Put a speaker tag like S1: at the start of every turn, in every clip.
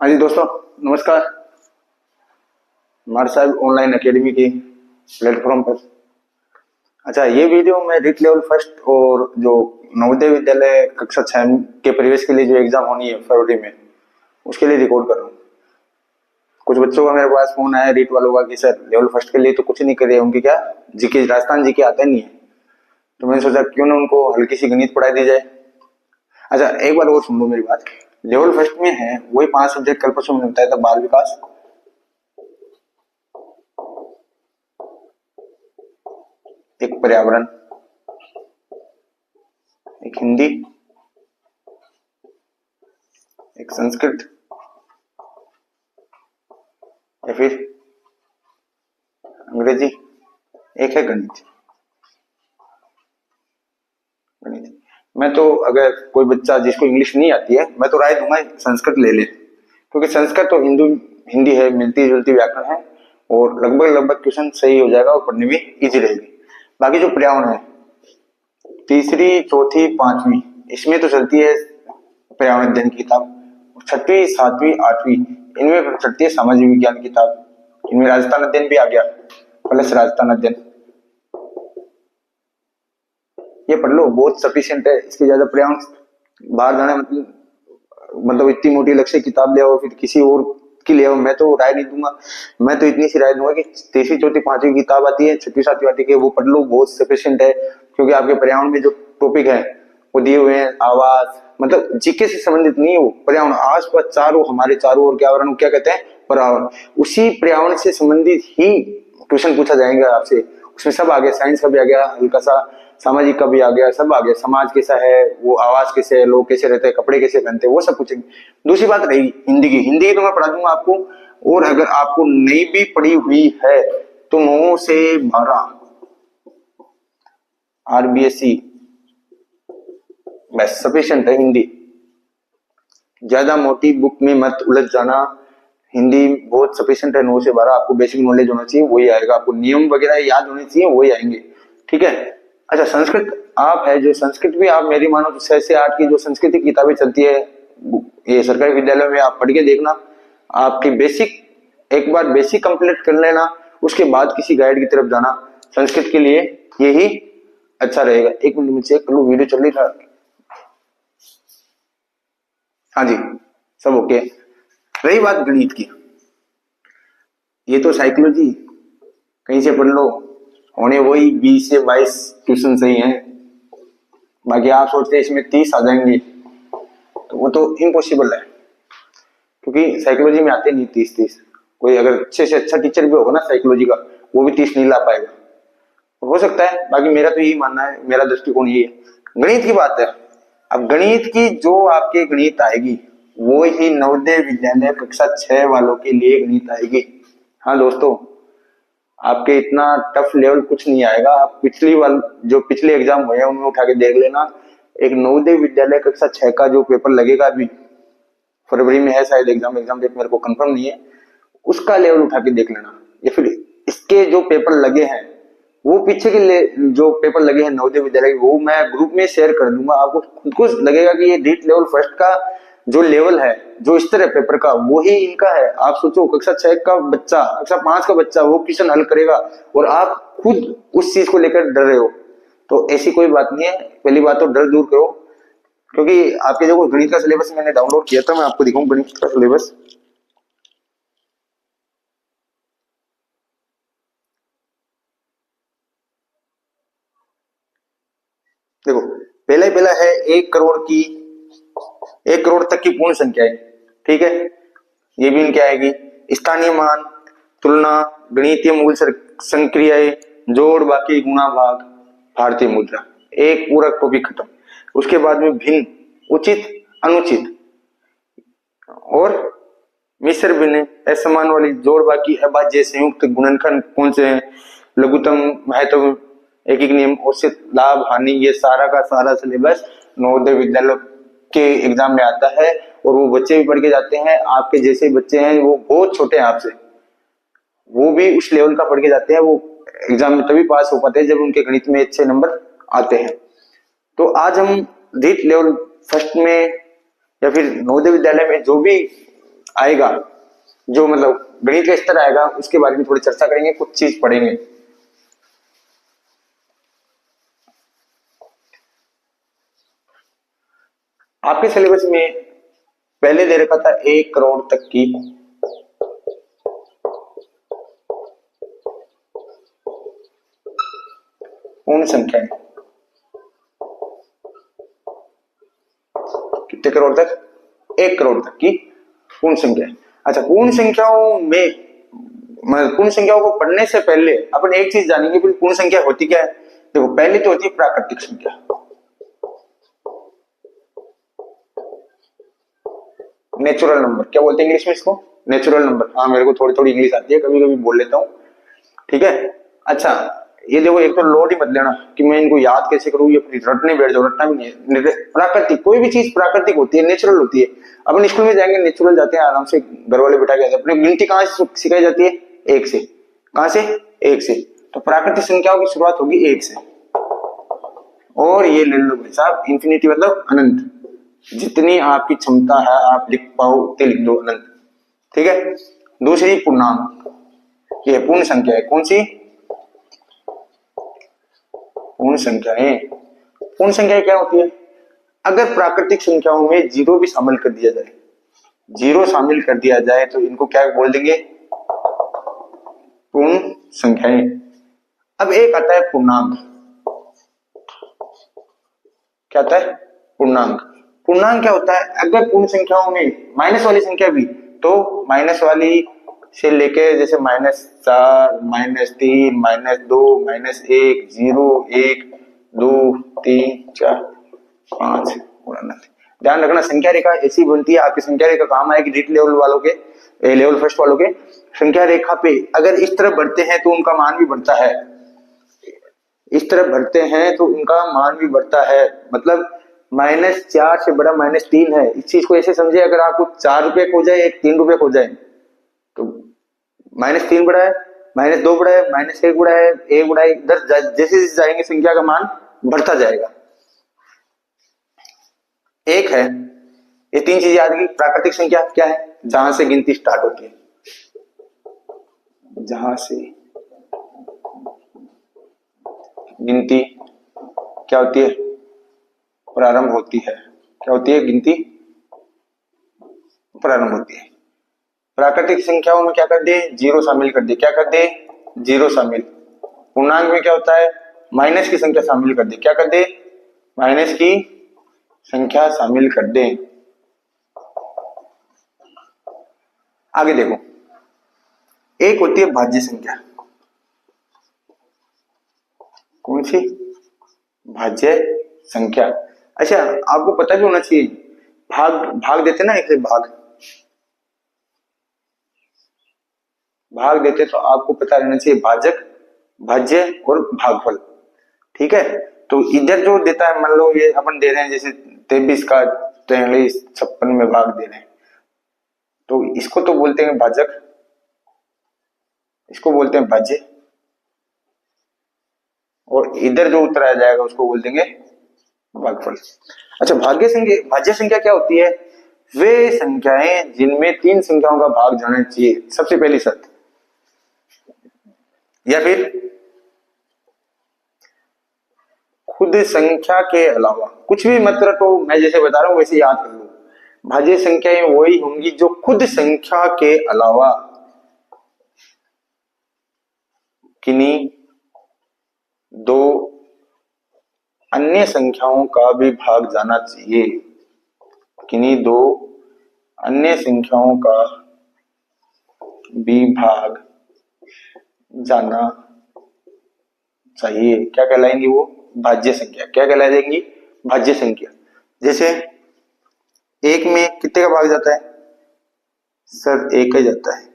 S1: हाँ जी दोस्तों, नमस्कार। हमारे साहब ऑनलाइन एकेडमी के प्लेटफॉर्म पर। अच्छा, ये वीडियो मैं रीट लेवल फर्स्ट और जो नवोदय विद्यालय कक्षा 6 के प्रवेश के लिए जो एग्जाम होनी है फरवरी में, उसके लिए रिकॉर्ड कर रहा हूँ। कुछ बच्चों का मेरे पास फोन आया रीट वालों का कि सर लेवल फर्स्ट के लिए तो कुछ नहीं करे, उनकी क्या जीके राजस्थान जीके आता नहीं है। तो मैंने सोचा क्यों ना उनको हल्की सी गणित पढ़ाई दी जाए। अच्छा, एक बार और सुन लो मेरी बात। लेवल फर्स्ट में है वही 5 सब्जेक्ट कल परसों में बताया था, बाल विकास, एक पर्यावरण, एक हिंदी, एक संस्कृत, या फिर अंग्रेजी, एक है गणित। गणित मैं तो अगर कोई बच्चा जिसको इंग्लिश नहीं आती है, मैं तो राय दूंगा संस्कृत ले ले, क्योंकि संस्कृत तो हिंदू हिंदी है, मिलती जुलती व्याकरण है और लगभग लगभग क्वेश्चन सही हो जाएगा और पढ़ने में इजी रहेगी। बाकी जो पर्यावरण है, तीसरी चौथी पांचवी, इसमें तो चलती है पर्यावरण अध्ययन की किताब। छठवीं सातवीं आठवीं इनमें चलती है सामाजिक विज्ञान की किताब। इनमें राजस्थान अध्ययन भी आ गया, प्लस राजस्थान अध्ययन, ये पढ़ लो, बहुत सफिशियंट है। इसके ज्यादा पर्यावरण बाहर जाना मतलब इतनी मोटी लक्ष्य किताब ले आओ फिर किसी और की ले आओ, मैं तो राय नहीं दूंगा। मैं तो इतनी सी राय दूंगा कि तीसरी चौथी पांचवी किताब आती है, छठी सातवीं आती है, वो पढ़ लो, बहुत सफिशियंट है। क्योंकि आपके पर्यावरण में जो टॉपिक है वो दिए हुए हैं, आवास, मतलब जीके से संबंधित नहीं हो, पर्यावरण आस पास चारों, हमारे चारों ओर के आवरण क्या कहते हैं, पर्यावरण। उसी पर्यावरण से संबंधित ही क्वेश्चन पूछा जाएगा आपसे। उसमें सब आ गया, साइंस का भी आ गया, हल्का सा सामाजिक का भी आ गया, सब आ गया। समाज कैसा है, वो आवास कैसे है, लोग कैसे रहते हैं, कपड़े कैसे पहनते हैं, वो सब पूछेंगे। दूसरी बात रही हिंदी की, हिंदी की तो मैं पढ़ा दूंगा आपको। और अगर आपको नहीं भी पढ़ी हुई है तो 9 से 12 आरबीएसई बस सफिशियंट है हिंदी। ज्यादा मोटी बुक में मत उलझ जाना, हिंदी बहुत सफिशियंट है। 9 से 12 आपको बेसिक नॉलेज होना चाहिए, वही आएगा। आपको नियम वगैरह याद होने चाहिए, वही आएंगे, ठीक है। अच्छा, संस्कृत आप है जो संस्कृत भी आप मेरी मानो तो 6 से 8 की जो संस्कृत की किताबें चलती है, ये सरकारी विद्यालयों में आप पढ़ के देखना। आपकी बेसिक, एक बार बेसिक कंप्लीट कर लेना, उसके बाद किसी गाइड की तरफ जाना संस्कृत के लिए, यही अच्छा रहेगा। एक मिनट में चेक कर लो, वीडियो चल रही था। हाँ जी, सब ओके। रही बात गणित की, ये तो साइकोलॉजी कहीं से पढ़ लो, होने वही 20 से 22 क्वेश्चन सही हैं। बाकी आप सोचते हैं इसमें 30 आ जाएंगे, तो वो तो इम्पॉसिबल है, क्योंकि साइकोलॉजी में आते नहीं 30। कोई अगर अच्छे से अच्छा टीचर भी होगा ना साइकोलॉजी का, वो भी 30 नहीं ला पाएगा। हो सकता है, बाकी मेरा तो यही मानना है, मेरा दृष्टिकोण यही है। गणित की बात है, अब गणित की जो आपके गणित आएगी वो ही नवोदय विद्यालय कक्षा 6 वालों के लिए गणित आएगी। हाँ दोस्तों, आपके इतना टफ लेवल कुछ नहीं आएगा। आप पिछली वाल जो पिछले एग्जाम हुए हैं उनमें उठा के देख लेना। एक नवोदय विद्यालय कक्षा 6 का जो पेपर लगेगा अभी फरवरी में है शायद, एग्जाम डेट मेरे को कंफर्म नहीं है, उसका लेवल उठा के देख लेना। या फिर इसके जो पेपर लगे हैं, वो पीछे के जो पेपर लगे हैं नवोदय विद्यालय के, वो मैं ग्रुप में शेयर कर दूंगा। आपको खुद को लगेगा कि ये रीट लेवल फर्स्ट का जो लेवल है, जो स्तर है पेपर का, वो ही इनका है। आप सोचो कक्षा 6 का बच्चा, कक्षा 5 का बच्चा वो क्वेश्चन हल करेगा और आप खुद उस चीज को लेकर डर रहे हो, तो ऐसी कोई बात नहीं है। पहली बात तो डर दूर करो, क्योंकि आपके जो गणित का सिलेबस मैंने डाउनलोड किया था, मैं आपको दिखाऊं गणित का सिलेबस। देखो, पहला ही पहला है 1 करोड़ की, 1 करोड़ तक की पूर्ण संख्याएं, ठीक है, ये भी इनकी आएगी। स्थानीय मान, तुलना, गणितीय मूल संक्रियाएं, जोड़ बाकी, गुणा भाग, भारतीय मुद्रा, एक पूरा टॉपिक खत्म। उसके बाद में भिन्न, उचित, अनुचित और मिश्र भिन्न, असमान वाली, जोड़ बाकी, अभाज्य, संयुक्त, गुणनखंड कौन से हैं, लघुत्तम, महत्व, एक एक नियम, औसत, लाभ, हानि, ये सारा का सारा सिलेबस नवोदय विद्यालय के एग्जाम में आता है। और वो बच्चे भी पढ़ के जाते हैं, आपके जैसे बच्चे हैं, वो बहुत छोटे हैं आपसे, वो भी उस लेवल का पढ़ के जाते हैं। वो एग्जाम में तभी पास हो पाते हैं जब उनके गणित में अच्छे नंबर आते हैं। तो आज हम रीट लेवल फर्स्ट में या फिर नवोदय विद्यालय में जो भी आएगा, जो मतलब गणित का स्तर आएगा, उसके बारे में थोड़ी चर्चा करेंगे, कुछ चीज पढ़ेंगे। आपके सिलेबस में पहले दे रखा था 1 करोड़ तक की पूर्ण संख्याएं। कितने करोड़ तक? 1 करोड़ तक की पूर्ण संख्या। अच्छा, पूर्ण संख्याओं में पूर्ण संख्याओं को पढ़ने से पहले अपन एक चीज जानेंगे कि पूर्ण संख्या होती क्या है। देखो, पहले तो होती है प्राकृतिक संख्या, नेचुरल नंबर। क्या बोलते हैं इंग्लिश में इसको? Natural number. हाँ, मेरे को थोड़ी थोड़ी इंग्लिश आती है, कभी कभी बोल लेता हूँ, ठीक है। अच्छा, ये देखो, एक तो लोड ही मत लेना कि मैं इनको याद कैसे करूँ, ये रटने बैठ जाओ, रटना भी नहीं है। प्राकृतिक, कोई भी चीज प्राकृतिक होती है, नेचुरल होती है। अपन स्कूल में जाएंगे, नेचुरल जाते हैं आराम से, घर वाले बिठा के अपनी गिनती कहाँ से सिखाई जाती है? 1 से। कहाँ से? 1 से। तो प्राकृतिक संख्याओं की शुरुआत होगी 1 से, और ये ले लो भाई साहब, इंफिनिटी मतलब अनंत। जितनी आपकी क्षमता है आप लिख पाओ उतने लिख दो, अनंत, ठीक है। दूसरी पूर्णांक, ये पूर्ण संख्या है। कौन सी? पूर्ण संख्याएं। पूर्ण संख्याएं क्या होती है? अगर प्राकृतिक संख्याओं में जीरो भी शामिल कर दिया जाए, जीरो शामिल कर दिया जाए तो इनको क्या बोल देंगे? पूर्ण संख्याएं। अब एक आता है पूर्णांक। क्या आता है? पूर्णांक। पूर्णांक क्या होता है? अगर पूर्ण संख्याओं में माइनस वाली संख्या भी, तो माइनस वाली से लेके जैसे -4, -3, -2, -1, 0, 1, 2, 3, 4, 5 और अनंत। ध्यान रखना, संख्या रेखा ऐसी बनती है, आपकी संख्या रेखा काम आएगी रीट लेवल वालों के, लेवल फर्स्ट वालों के। संख्या रेखा पे अगर इस तरफ बढ़ते हैं तो उनका मान भी बढ़ता है, इस तरफ बढ़ते हैं तो उनका मान भी बढ़ता है। मतलब -4 से बड़ा -3 है। इस चीज को ऐसे समझे, अगर आपको 4 रुपए खो जाए, एक 3 रुपए खो जाए, तो -3 बड़ा है, -2 बड़ा है, -1 बड़ा है, 1 बड़ा है। इधर जैसे जैसे जाएंगे संख्या का मान बढ़ता जाएगा। एक है, ये 3 चीज याद की। प्राकृतिक संख्या क्या है? जहां से गिनती स्टार्ट होती है, जहां से गिनती क्या होती है? प्रारंभ होती है। क्या होती है? गिनती प्रारंभ होती है। प्राकृतिक संख्याओं में क्या कर दे? जीरो शामिल कर दे। क्या कर दे? जीरो शामिल। पूर्णांक में क्या होता है? माइनस की संख्या शामिल कर दे। क्या कर दे? माइनस की संख्या शामिल कर दे। आगे देखो, एक होती है भाज्य संख्या। कौन सी? भाज्य संख्या। अच्छा, आपको पता भी होना चाहिए, भाग भाग देते ना, एक भाग भाग देते, तो आपको पता रहना चाहिए भाजक, भाज्य और भागफल, ठीक है। तो इधर जो देता है, मान लो ये अपन दे रहे हैं जैसे 23 का 43 56 में भाग दे रहे हैं, तो इसको तो बोलते हैं भाजक, इसको बोलते हैं भाज्य, और इधर जो उत्तर आ जाएगा उसको बोल देंगे भागफल। अच्छा, भाज्य संख्या क्या होती है? वे संख्याएं जिनमें 3 संख्याओं का भाग जाना चाहिए, सबसे पहली शर्त। या फिर खुद संख्या के अलावा कुछ भी मत रटो, मैं जैसे बता रहा हूं वैसे याद कर लो। भाज्य संख्याएं वही होंगी जो खुद संख्या के अलावा किन्हीं 2 अन्य संख्याओं का भी भाग जाना चाहिए, किन्हीं 2 अन्य संख्याओं का भी भाग जाना चाहिए। क्या कहलाएंगी वो? भाज्य संख्या। क्या कहला देंगी? भाज्य संख्या। जैसे 1 में कितने का भाग जाता है? सर 1 का जाता है,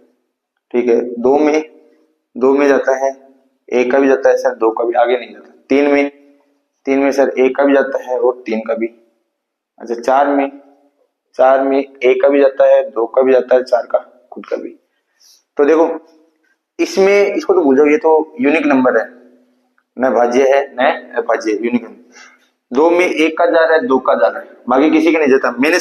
S1: ठीक है। 2 में जाता है, 1 का भी जाता है सर, 2 का भी, आगे नहीं जाता। 3 में सर 1 का भी जाता है और 3 का भी। अच्छा, 4 में 1 का भी जाता है, 2 का भी जाता है, 4 का खुद का भी। तो देखो, इसमें इसको तो भूल जाओ, ये तो यूनिक नंबर है, न भाज्य है न अभाज्य, यूनिक नंबर। 2 में 1 का जा रहा है, 2 का जा रहा है, बाकी किसी का नहीं जाता। मैंने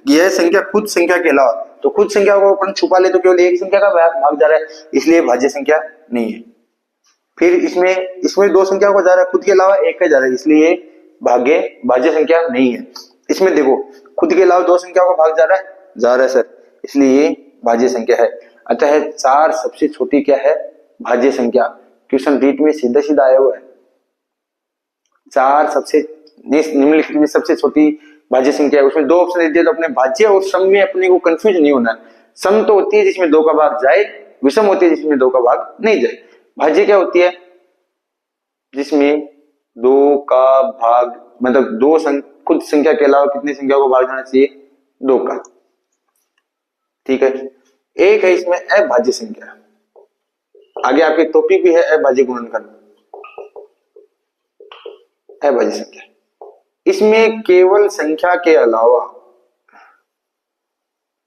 S1: यह संख्या खुद संख्या के अलावा, तो खुद संख्या को अपन छुपा ले तो केवल एक संख्या का भाग जा रहा है, इसलिए भाज्य संख्या नहीं है। फिर इसमें इसमें दो संख्या को जा रहा है, खुद के अलावा एक का जा रहा है, इसलिए भाज्य संख्या नहीं है। इसमें देखो खुद के अलावा दो संख्या को भाग जा रहा है सर, इसलिए ये भाज्य संख्या है। अतः 4 सबसे छोटी क्या है? भाज्य संख्या। क्वेश्चन रीट में सीधा सीधा आया हुआ है। 4 सबसे निम्नलिखित में सबसे छोटी भाज्य संख्या है। उसमें 2 ऑप्शन दे दिए तो अपने भाज्य और सम में अपने को कंफ्यूज नहीं होना। सम तो होती है जिसमें 2 का भाग जाए, विषम होती है जिसमें 2 का भाग नहीं जाए। भाज्य क्या होती है? जिसमें 2 का भाग मतलब खुद संख्या के अलावा कितनी संख्या को भाग जाना चाहिए? 2 का। ठीक है। एक है इसमें अभाज्य संख्या। आगे आपके टॉपिक भी है अभाज्य गुणनखंड, अभाज्य संख्या। इसमें केवल संख्या के अलावा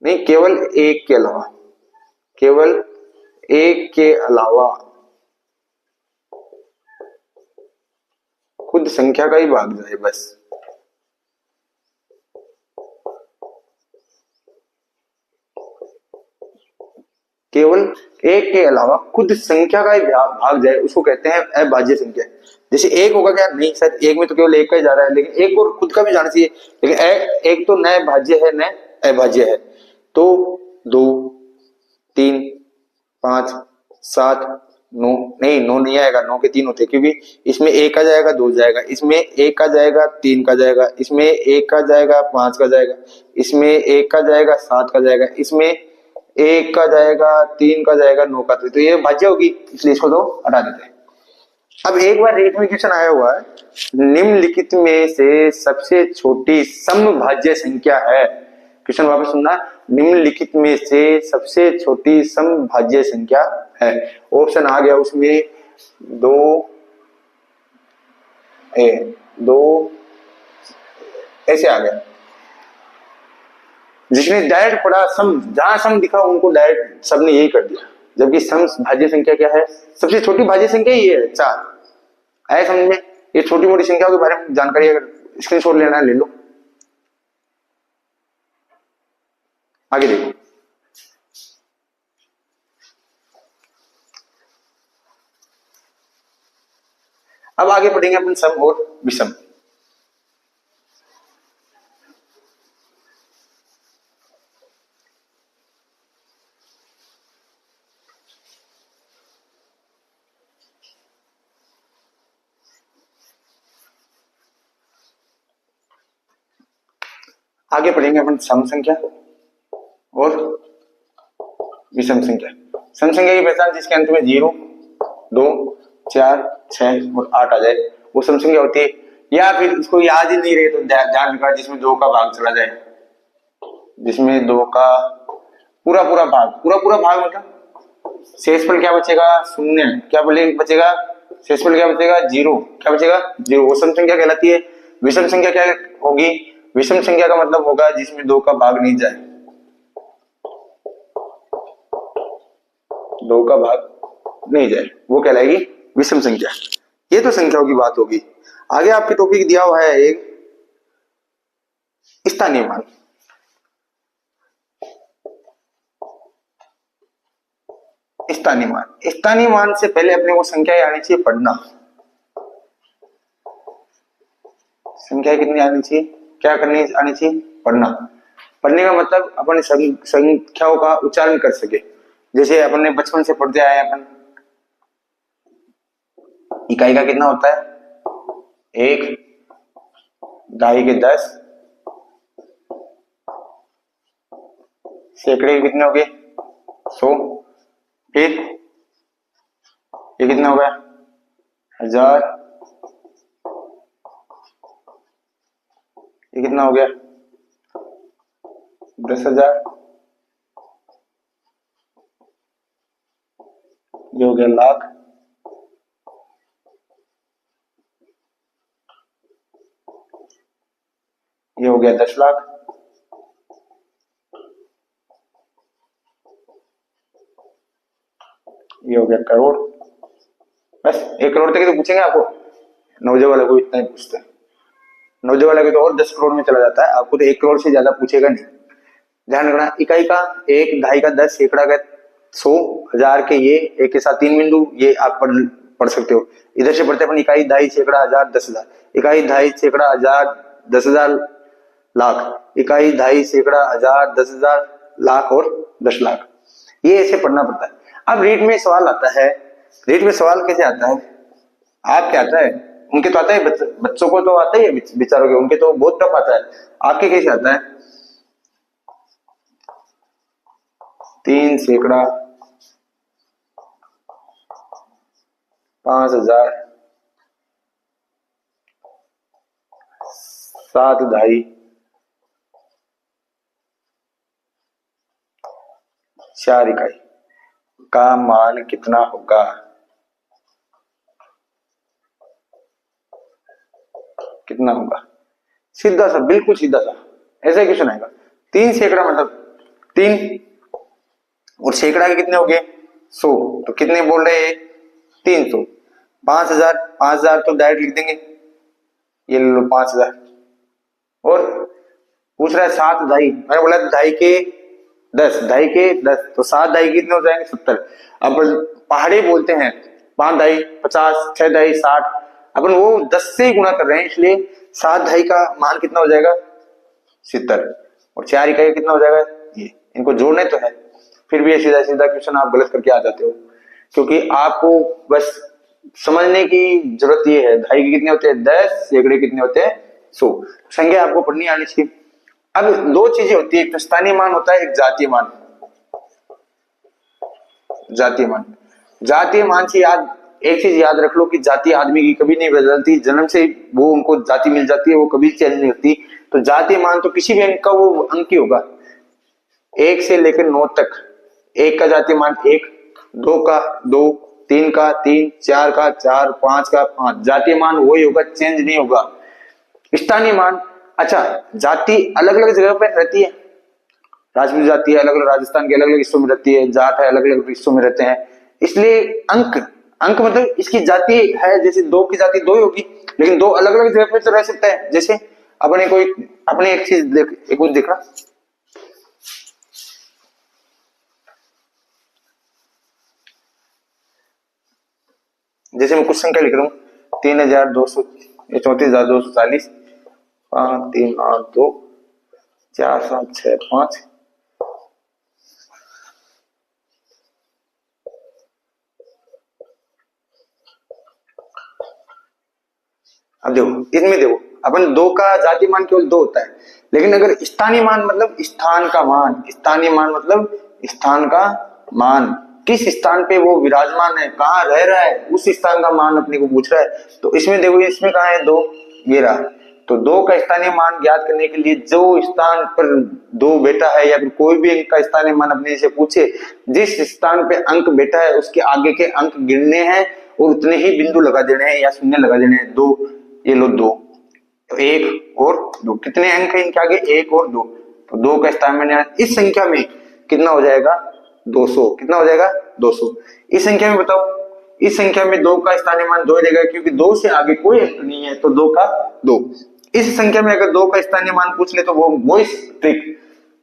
S1: नहीं, केवल एक के अलावा खुद संख्या का ही भाग जाए बस। केवल एक के अलावा खुद संख्या का ही भाग जाए उसको कहते हैं अभाज्य संख्या। जैसे एक होगा क्या? नहीं सर, एक में तो केवल एक का ही जा रहा है, लेकिन एक और खुद का भी जाना चाहिए, लेकिन एक तो न भाज्य है न अभाज्य है। तो 2, 3, 5, 7, 9 नहीं, 9 नहीं आएगा, 9 के 3 होते क्योंकि इसमें एक का जाएगा 2 जाएगा, इसमें एक का जाएगा 3 का जाएगा, इसमें एक का जाएगा 5 का जाएगा, इसमें एक का जाएगा 7 का जाएगा, इसमें एक का जाएगा 3 का जाएगा 9 का, तो ये भाज्य होगी, इसलिए इसको तो हटा देते हैं। अब एक बार रेट में क्वेश्चन आया हुआ है, निम्नलिखित में से सबसे छोटी समभाज्य संख्या है। क्वेश्चन वापस सुनना, निम्नलिखित में से सबसे छोटी समभाज्य संख्या है। ऑप्शन आ गया उसमें 2 ऐसे आ गया। जिसने डायरेक्ट पढ़ा सम, जहां सम दिखा उनको डायरेक्ट सबने यही कर दिया, जबकि सम भाज्य संख्या क्या है? सबसे छोटी भाज्य संख्या ही है 4। आए समझ में? ये छोटी मोटी संख्याओं के बारे में जानकारी अगर स्क्रीनशॉट लेना है ले लो। आगे देखो, अब आगे पढ़ेंगे अपन सम और विषम। आगे पढ़ेंगे अपन सम संख्या और विषम संख्या। सम संख्या की पहचान जिसके अंत में 0, 2, 4, 6 और 8 आ जाए वो सम संख्या होती है। या फिर इसको याद ही नहीं रहे तो ध्यान रखा, जिसमें 2 का भाग चला जाए, जिसमें 2 का पूरा भाग मतलब शेषफल क्या बचेगा? 0। क्या बचेगा? शेषफल क्या बचेगा? 0। क्या बचेगा? 0। वो सम संख्या कहलाती है। विषम संख्या क्या होगी? विषम संख्या का मतलब होगा जिसमें 2 का भाग नहीं जाए, 2 का भाग नहीं जाए, वो कहलाएगी विषम संख्या। ये तो संख्याओं की बात होगी। आगे आपके टॉपिक दिया हुआ है एक स्थानीय मान। स्थानीय मान से पहले अपने को संख्याएं आनी चाहिए पढ़ना। संख्याएं कितनी आनी चाहिए? क्या करनी आनी चाहिए? पढ़ना। पढ़ने का मतलब अपन संख्याओं का उच्चारण कर सके। जैसे अपन ने बचपन से पढ़ते आए अपन, इकाई का कितना होता है? 1, दहाई के 10, सैकड़े के कितने हो गए? 100। फिर ये कितना हो गया? 1000। ये कितना हो गया? 10,000। ये हो गया लाख। ये हो गया 10 लाख। ये हो गया करोड़। बस 1 करोड़ तक ही तो पूछेंगे आपको। नवजे वाले को इतना ही पूछते हैं। नवजे वाले को तो और 10 करोड़ में चला जाता है, आपको तो 1 करोड़ से ज्यादा पूछेगा नहीं। ध्यान रखना, इकाई का 1, ढाई का 10, सैकड़ा का 100, हजार के ये एक के साथ 3 बिंदु, ये आप पढ़ सकते हो। इधर से पढ़ते अपन इकाई, ढाई, सैकड़ा, हजार, 10,000, इकाई, ढाई, सैकड़ा, हजार, 10,000, लाख, इकाई, ढाई, सैकड़ा, हजार, 10,000, लाख और 10 लाख। ये ऐसे पढ़ना पड़ता है। अब रीट में सवाल आता है, रीट में सवाल कैसे आता है, आप क्या आता है, उनके तो आता है, बच्चों को तो आता ही है, बेचारों के, उनके तो बहुत टफ आता है, आपके कैसे आता है? 3 सैकड़ा, 5,000, 7 ढाई, 4 इकाई का मान कितना होगा? कितना होगा? सीधा सा, बिल्कुल सीधा सा ऐसा क्वेश्चन आएगा। 3 सैकड़ा मतलब 3, और सैकड़ा के कितने हो गए? 100, तो कितने बोल रहे हैं? 300। 5,000, 5,000 तो डायरेक्ट लिख देंगे, ये ले लो 5,000। और पूछ रहा है 7 ढाई, मैंने बोला ढाई के 10, ढाई के 10, तो 7 ढाई कितने हो जाएंगे? 70। अब पहाड़ी बोलते हैं 5 ढाई 50, 6 ढाई 60, अपन वो 10 से ही गुणा कर रहे हैं, इसलिए 7 ढाई का मान कितना हो जाएगा? 70। और 4 इकाई कितना हो जाएगा? ये, इनको जोड़ने तो है, फिर भी ये सीधा सीधा क्वेश्चन आप गलत करके आ जाते हो, क्योंकि आपको बस समझने की जरूरत ये है, ढाई के कितने होते हैं? 10, सैकड़े कितने होते हैं? 100। संख्या आपको पढ़नी आनी चाहिए। अब 2 चीजें होती है, एक स्थानीय मान होता है, एक जातीय मान। जातीय मान, जातीय मान से याद, एक चीज याद रख लो कि जाति आदमी की कभी नहीं बदलती, जन्म से वो उनको जाति मिल जाती है, वो कभी चेंज नहीं होती। तो जातीय मान तो किसी भी अंक का वो अंक ही होगा, 1 से लेकर 9 तक। 1 का जातीय मान 1, 2 का 2, 3 का 3, 4 का 4, 5 का 5, जातीय मान वही होगा, चेंज नहीं होगा। स्थानीय मान, अच्छा जाति अलग अलग जगह पर रहती है, राजपूत जाति है अलग अलग, राजस्थान के अलग अलग हिस्सों में रहती है, जाट है अलग अलग हिस्सों में रहते हैं, इसलिए अंक, अंक मतलब इसकी जाति है, जैसे 2 की जाति 2 ही होगी, लेकिन 2 अलग अलग जगह पे तो रह सकता है। जैसे अपने कोई, अपने एक चीज देख, एक कुछ देखना, जैसे मैं कुछ संख्या लिख रहा हूँ 3,200, 34,240, 5, 3, 8, 2, 4, 7, 6, 5, अब देखो इसमें देखो, अपन 2 का जाति मान केवल 2 होता है, लेकिन अगर स्थानीय मान मतलब स्थान का मान, स्थानीय मान मतलब स्थान का मान, किस स्थान पे वो विराजमान है, कहाँ रह रहा है, उस स्थान का मान अपने को पूछ रहा है। तो इसमें देखो, इसमें कहाँ है 2, ये रहा। तो 2 का स्थानीय मान ज्ञात करने के लिए जो स्थान पर 2 बैठा है, या फिर कोई भी अंक का स्थानीय मान अपने से पूछे, जिस स्थान पे अंक बैठा है उसके आगे के अंक गिनने हैं और उतने ही बिंदु लगा देने हैं या शून्य लगा देने हैं। 2, ये लो 2, तो 1 और 2, कितने अंक है इनके आगे? 1 और 2, तो 2 का स्थान में इस संख्या में कितना हो जाएगा? 200। कितना हो जाएगा? 200। इस संख्या में बताओ, इस संख्या में 2 का स्थानीय मान 2 ही रहेगा, क्योंकि 2 से आगे कोई अंक नहीं है, तो 2 का 2। इस संख्या में अगर 2 का स्थानीय मान पूछ ले तो वो ट्रिक,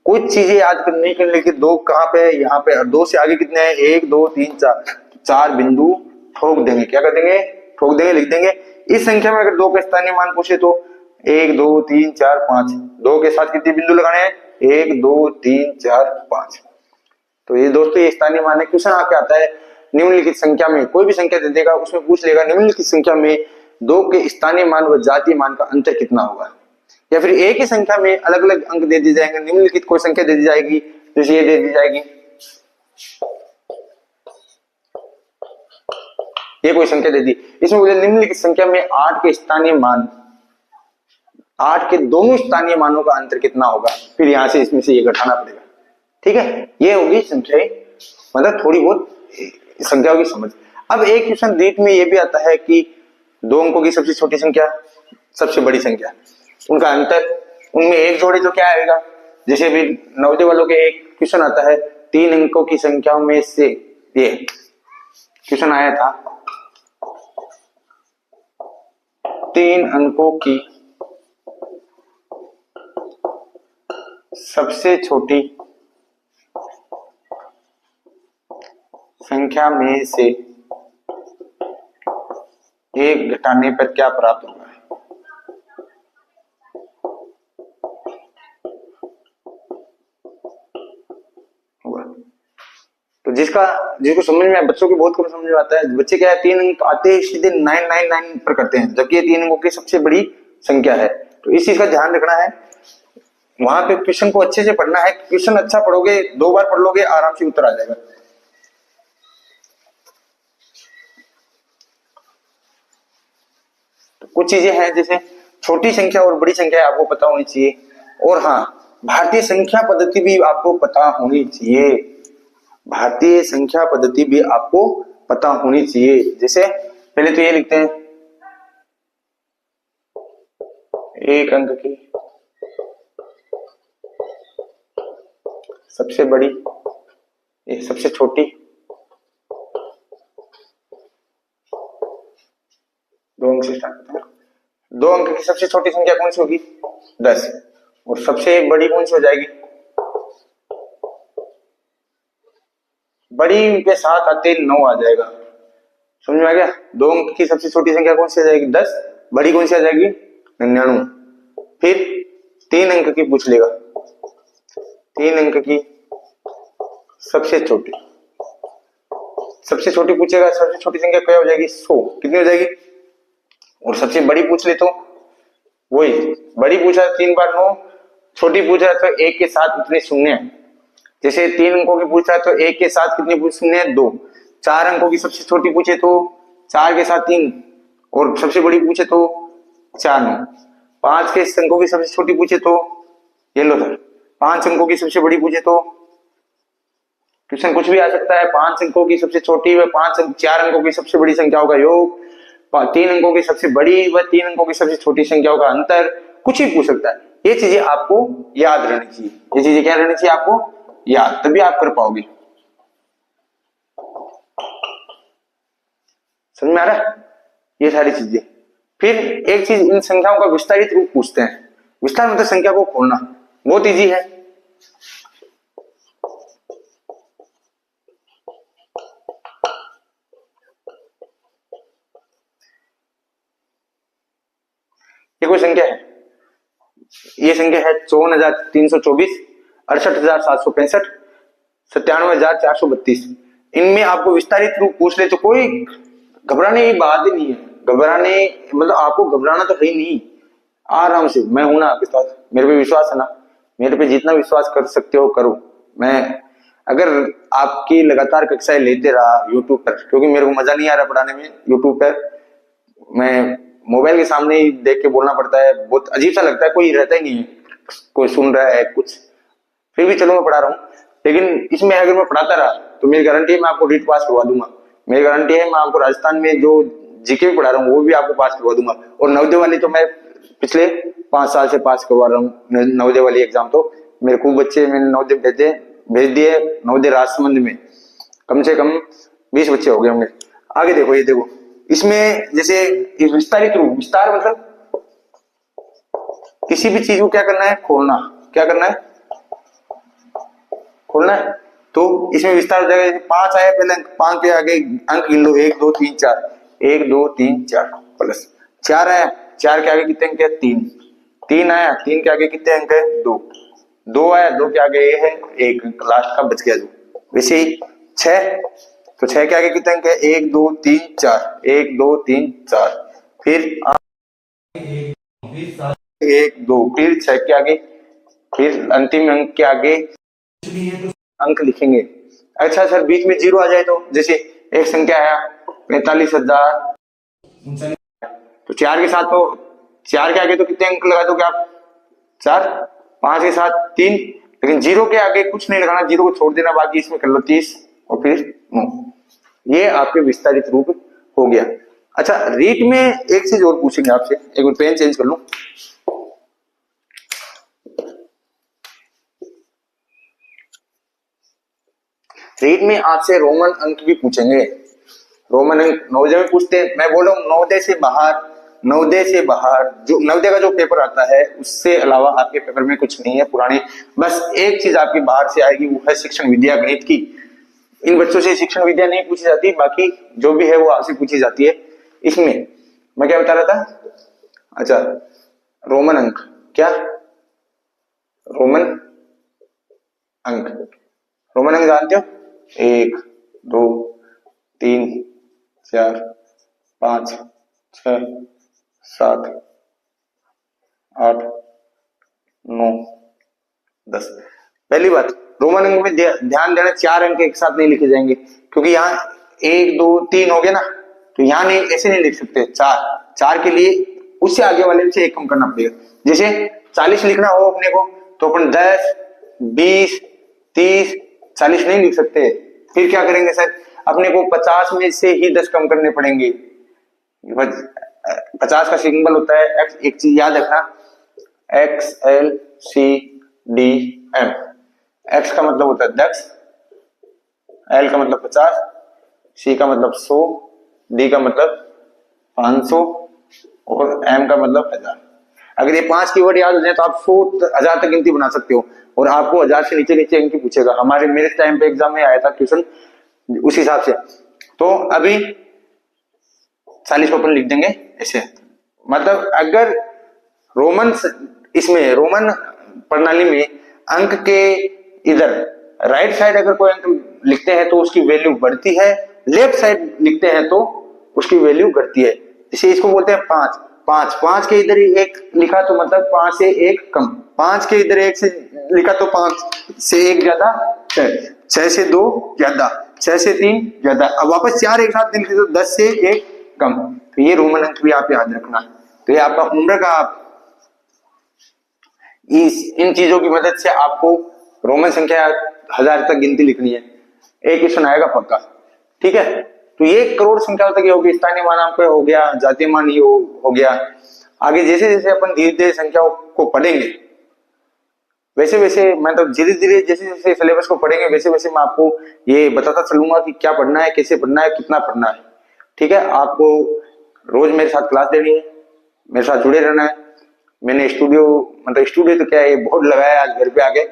S1: कुछ चीजें याद करने के लिए कि 2 कहाँ पे है, यहाँ पे, और 2 से आगे कितने हैं? 1, 2, 3, 4, 4 बिंदु ठोक देंगे। क्या कर देंगे? ठोक देंगे, लिख देंगे। इस संख्या में अगर 2 का स्थानीय मान पूछे तो 1, 2, 3, 4, 5, 2 के साथ कितने बिंदु लगाने हैं? 1, 2, 3, 4, 5। तो ये दोस्तों ये स्थानीय मान है। क्वेश्चन आके आता है निम्नलिखित संख्या में, कोई भी संख्या दे देगा, उसमें पूछ लेगा निम्नलिखित संख्या में 2 के स्थानीय मान व जातीय मान का अंतर कितना होगा। या फिर एक ही संख्या में अलग अलग अंक दे दिए जाएंगे, निम्नलिखित कोई संख्या दे दी जाएगी, जैसे ये दे दी जाएगी, ये कोई संख्या दे दी, इसमें बोले निम्नलिखित संख्या में 8 के स्थानीय मान, 8 के दोनों स्थानीय मानों का अंतर कितना होगा, फिर यहां से इसमें से ये घटाना पड़ेगा। ठीक है, ये होगी संख्या, मतलब थोड़ी बहुत संख्याओं की समझ। अब एक क्वेश्चन रीट में ये भी आता है कि 2 अंकों की सबसे छोटी संख्या, सबसे बड़ी संख्या, उनका अंतर, उनमें एक जोड़े तो क्या आएगा। जैसे भी नवोदय वालों के एक क्वेश्चन आता है 3 अंकों की संख्याओं में से, ये क्वेश्चन आया था 3 अंकों की सबसे छोटी संख्या में से एक घटाने पर क्या प्राप्त होगा? तो जिसको समझ में, बच्चों को बहुत कम समझ में आता है। बच्चे क्या है, 3 अंक आते ही सीधे 999 पर करते हैं, जबकि ये 3 अंकों की सबसे बड़ी संख्या है। तो इस चीज का ध्यान रखना है। वहां पे क्वेश्चन को अच्छे से पढ़ना है। क्वेश्चन अच्छा पढ़ोगे, 2 बार पढ़ लोगे, आराम से उत्तर आ जाएगा। तो कुछ चीजें हैं, जैसे छोटी संख्या और बड़ी संख्या आपको पता होनी चाहिए। और हाँ, भारतीय संख्या पद्धति भी आपको पता होनी चाहिए। भारतीय संख्या पद्धति भी आपको पता होनी चाहिए। जैसे पहले तो ये लिखते हैं, एक अंक की सबसे बड़ी, सबसे छोटी, 2 अंक से स्टार्ट होता है। 2 अंक की सबसे छोटी संख्या कौन सी होगी? 10। और सबसे बड़ी कौन सी हो जाएगी? बड़ी के साथ आते 9 आ जाएगा। समझ में आ गया? 2 अंक की सबसे छोटी संख्या कौन सी आ जाएगी? 10। बड़ी कौन सी आ जाएगी? 99। फिर 3 अंक की पूछ लेगा। 3 अंक की सबसे छोटी पूछेगा। सबसे छोटी संख्या क्या हो जाएगी? 100। कितनी हो जाएगी? और सबसे बड़ी पूछ ले तो वही, बड़ी पूछा 3 बार 9, छोटी पूछा तो 1 के साथ इतने शून्य है। जैसे 3 अंकों की पूछा तो 1 के साथ कितने शून्य है? 2। 4 अंकों की सबसे छोटी पूछे तो 4 के साथ 3, और सबसे बड़ी पूछे तो 4 9। 5 के अंकों की सबसे छोटी पूछे तो ये लो सर, 5 अंकों की सबसे बड़ी पूछे तो क्वेश्चन कुछ भी आ सकता है। 5 अंकों की सबसे छोटी व 4 अंकों की सबसे बड़ी संख्याओं का योग, 3 अंकों की सबसे बड़ी व 3 अंकों की सबसे छोटी संख्याओं का अंतर, कुछ भी पूछ सकता है। ये चीजें आपको याद रहनी चाहिए। ये चीजें क्या रहनी चाहिए? आपको याद, तभी आप कर पाओगे। समझ में आ रहा है? ये सारी चीजें। फिर एक चीज, इन संख्याओं का विस्तारित रूप पूछते हैं। विस्तार मतलब संख्या को खोलना, बहुत इजी है। ये कोई संख्या है, ये संख्या है 54,324, 68,765, 97,432। इनमें आपको विस्तारित रूप पूछ ले तो कोई घबराने की बात ही नहीं है। घबराने मतलब आपको घबराना तो है ही नहीं। आराम से, मैं हूं ना आपके साथ, मेरे पे विश्वास है ना? मेरे पे जितना विश्वास कर सकते हो करो। मैं अगर आपकी लगातार कक्षाएं लेते रहा यूट्यूब पर, क्योंकि मेरे को मजा नहीं आ रहा पढ़ाने में यूट्यूब पर, मैं मोबाइल के सामने ही देख के बोलना पड़ता है, बहुत अजीब सा लगता है, कोई रहता ही नहीं है, कोई सुन रहा है कुछ। फिर भी चलो मैं पढ़ा रहा हूँ, लेकिन इसमें अगर मैं पढ़ाता रहा तो मेरी गारंटी है मैं आपको रीट पास करवा दूंगा। मेरी गारंटी है मैं आपको राजस्थान में जो जीके भी पढ़ा रहा हूँ वो भी आपको पास करवा दूंगा। और नवोदय वाली तो मैं पिछले 5 साल से पास करवा रहा हूँ। नवोदय वाली एग्जाम तो मेरे खूब बच्चे मैंने नवोदय भेज दिए। नवोदय राजसमंद में कम से कम 20 बच्चे हो गए होंगे। आगे देखो, ये देखो इसमें जैसे विस्तारित रूप, विस्तार मतलब किसी भी चीज को क्या करना है? खोलना। क्या करना है? खोलना है। तो इसमें विस्तार हो जाएगा। 5 आया पहले, 5 के आगे अंक गिन लो, 1 2 3 4, 1 2 3 4 प्लस 4 आया, 4 के आगे कितने अंक है? 3। 3 आया, 3 के आगे कितने अंक है? 2। 2 आया, 2 के आगे ये है 1 अंक, लास्ट का बच गया 2। वैसे ही 6, तो 6 के आगे कितने अंक है? 1 2 3 4, 1 2 3 4, फिर 1 2, फिर 6 के आगे, फिर अंतिम अंक के आगे अंक लिखेंगे। अच्छा सर, बीच में 0 आ जाए तो? जैसे एक संख्या आया 45,000, तो 4 के साथ तो 4 के आगे तो कितने अंक लगा दोगे आप? 4। 5 के साथ 3, लेकिन 0 के आगे कुछ नहीं लगाना, 0 को छोड़ देना, बाकी इसमें कर लो 30 और फिर 9। ये आपके विस्तारित रूप हो गया। अच्छा, रीट में एक चीज और पूछेंगे आपसे, एक बार पेन चेंज कर लो। रीट में आपसे रोमन अंक भी पूछेंगे। रोमन अंक नवोदय में पूछते हैं। मैं बोल रहा हूँ नवोदय से बाहर नवोदय से बाहर जो नवोदय का जो पेपर आता है उससे अलावा आपके पेपर में कुछ नहीं है पुराने, बस एक चीज आपकी बाहर से आएगी, वो है शिक्षण विद्या गणित की। इन बच्चों से शिक्षण विद्या नहीं पूछी जाती, बाकी जो भी है वो आपसे पूछी जाती है। इसमें मैं क्या बता रहा था, अच्छा रोमन अंक, क्या रोमन अंक, रोमन अंक जानते हो? 1 2 3 4 5 6 7 8 9 10। पहली बात, रोमन अंक में ध्यान देना, 4 अंक एक साथ नहीं लिखे जाएंगे, क्योंकि यहाँ 1 2 3 हो गया ना, तो यहाँ नहीं, ऐसे नहीं लिख सकते। 4 के लिए उससे आगे वाले से 1 कम करना पड़ेगा। जैसे 40 लिखना हो अपने को, तो अपन 10 20 30 40 नहीं लिख सकते। फिर क्या करेंगे सर, अपने को 50 में से ही 10 कम करने पड़ेंगे। 50 का सिंबल होता है एक्स, एक चीज याद रखना, XLCDM। एक्स का मतलब होता है 10, एल का मतलब 50, सी का मतलब 100, डी का मतलब 500 और एम का मतलब 1000। अगर ये 5 कीवर्ड याद हो जाए तो आप 100 1000 तक गिनती बना सकते हो, और आपको 1000 से नीचे नीचे अंक पूछेगा। हमारे मेरे टाइम पे एग्जाम में आया था क्वेश्चन उस हिसाब से। तो अभी 40 को अपन लिख देंगे ऐसे, मतलब अगर रोमन इसमें रोमन प्रणाली में अंक के इधर राइट साइड अगर कोई अंक लिखते हैं तो उसकी वैल्यू बढ़ती है, लेफ्ट साइड लिखते हैं तो उसकी वैल्यू घटती है। इसे इसको बोलते हैं 5 5 5 के इधर 1 लिखा तो मतलब 5 से 1 कम, 5 के इधर 1 से लिखा तो 5 से 1 ज्यादा 6, 6 से 2 ज्यादा, 6 से 3 ज्यादा, अब वापस 4 एक साथ लिखे तो 10 से 1 कम। तो ये रोमन अंक भी आप याद रखना। तो ये आपका होमवर्क, आप इन चीजों की मदद से आपको रोमन संख्या 1000 तक गिनती लिखनी है। एक क्वेश्चन आएगा पक्का, ठीक है। तो ये करोड़ संख्या तक होगी, स्थानीय मानांक हो गया, जातीय मान ये हो गया। आगे जैसे जैसे अपन धीरे धीरे संख्याओं को पढ़ेंगे वैसे वैसे, मतलब धीरे धीरे जैसे जैसे सिलेबस को पढ़ेंगे वैसे वैसे मैं आपको ये बताता चलूंगा कि क्या पढ़ना है, कैसे पढ़ना है, कितना पढ़ना है, ठीक है। आपको रोज मेरे साथ क्लास देनी है, मेरे साथ जुड़े रहना है। मैंने स्टूडियो, मतलब स्टूडियो तो क्या है, बोर्ड लगाया आज घर पे आके,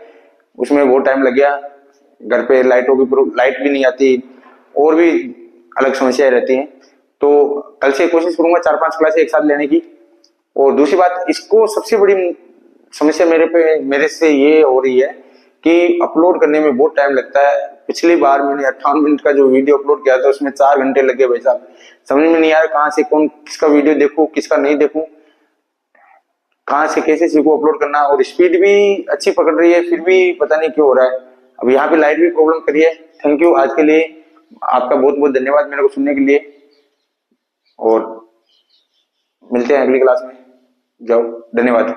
S1: उसमें बहुत टाइम लग गया। घर पे लाइटों की लाइट भी नहीं आती, और भी अलग समस्याएं रहती हैं। तो कल से कोशिश करूंगा 4-5 क्लासें एक साथ लेने की। और दूसरी बात, इसको सबसे बड़ी समस्या मेरे से ये हो रही है कि अपलोड करने में बहुत टाइम लगता है। पिछली बार मैंने 58 मिनट का जो वीडियो अपलोड किया था उसमें 4 घंटे लगे भाई साहब। समझ में नहीं आया कहाँ से कौन किसका वीडियो देखूं, किसका नहीं देखूं, कहाँ से कैसे सीखो अपलोड करना। और स्पीड भी अच्छी पकड़ रही है, फिर भी पता नहीं क्यों हो रहा है। अब यहाँ पे लाइट भी प्रॉब्लम करी है। थैंक यू, आज के लिए आपका बहुत बहुत धन्यवाद मेरे को सुनने के लिए, और मिलते हैं अगली क्लास में। जाओ, धन्यवाद।